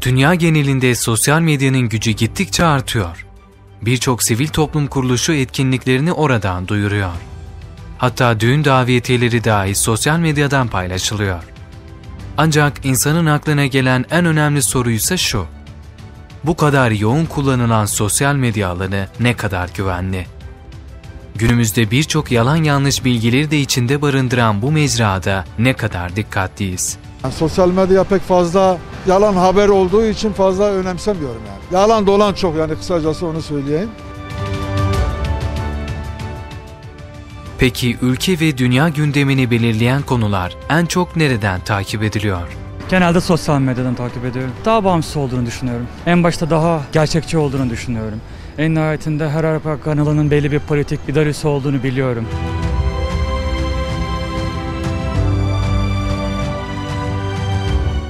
Dünya genelinde sosyal medyanın gücü gittikçe artıyor. Birçok sivil toplum kuruluşu etkinliklerini oradan duyuruyor. Hatta düğün davetiyeleri dahi sosyal medyadan paylaşılıyor. Ancak insanın aklına gelen en önemli soruysa şu: bu kadar yoğun kullanılan sosyal medya alanı ne kadar güvenli? Günümüzde birçok yalan yanlış bilgileri de içinde barındıran bu mecrada ne kadar dikkatliyiz? Sosyal medya pek fazla yalan haber olduğu için fazla önemsemiyorum yani. Yalan dolan çok, yani kısacası onu söyleyeyim. Peki ülke ve dünya gündemini belirleyen konular en çok nereden takip ediliyor? Genelde sosyal medyadan takip ediyorum. Daha bağımsız olduğunu düşünüyorum. En başta daha gerçekçi olduğunu düşünüyorum. En nihayetinde her arka kanalının belli bir politik idaresi olduğunu biliyorum.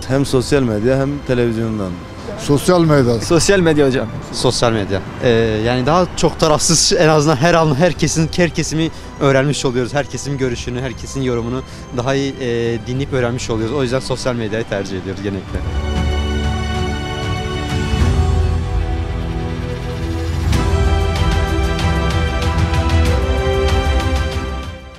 Hem sosyal medya hem televizyondan. Sosyal medya. Sosyal medya hocam. Sosyal medya. Yani daha çok tarafsız, en azından her an her kesimi öğrenmiş oluyoruz. Herkesin görüşünü, herkesin yorumunu daha iyi dinleyip öğrenmiş oluyoruz. O yüzden sosyal medyayı tercih ediyoruz genellikle.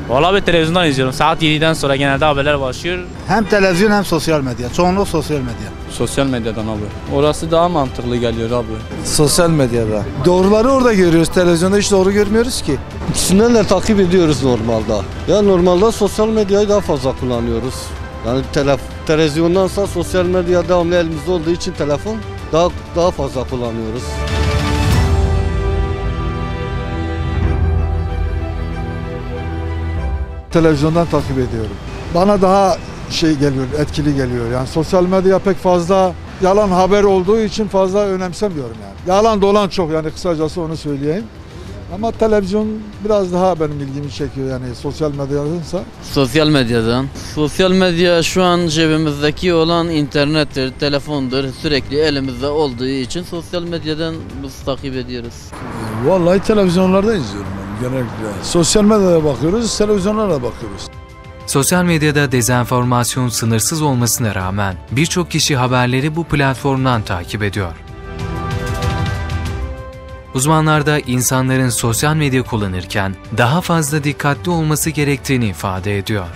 Vallahi ben televizyondan izliyorum. Saat 7'den sonra genelde haberler başlıyor. Hem televizyon hem sosyal medya. Çoğunluk sosyal medya. Sosyal medyadan abi. Orası daha mantıklı geliyor abi. Sosyal medyada. Doğruları orada görüyoruz. Televizyonda hiç doğru görmüyoruz ki. İkisinden de takip ediyoruz normalde. Ya normalde sosyal medyayı daha fazla kullanıyoruz. Yani televizyondansa sosyal medya devamlı elimizde olduğu için telefon daha fazla kullanıyoruz. Televizyondan takip ediyorum. Bana daha geliyor, etkili geliyor. Yani sosyal medya pek fazla yalan haber olduğu için fazla önemsemiyorum yani. Yalan dolan çok, yani kısacası onu söyleyeyim. Ama televizyon biraz daha benim ilgimi çekiyor, yani sosyal medyadansa. Sosyal medyadan. Sosyal medya şu an cebimizdeki olan internettir, telefondur. Sürekli elimizde olduğu için sosyal medyadan biz takip ediyoruz. Vallahi televizyonlarda izliyorum ben genellikle. Sosyal medyaya bakıyoruz, televizyonlara bakıyoruz. Sosyal medyada dezenformasyon sınırsız olmasına rağmen birçok kişi haberleri bu platformdan takip ediyor. Uzmanlar da insanların sosyal medya kullanırken daha fazla dikkatli olması gerektiğini ifade ediyor.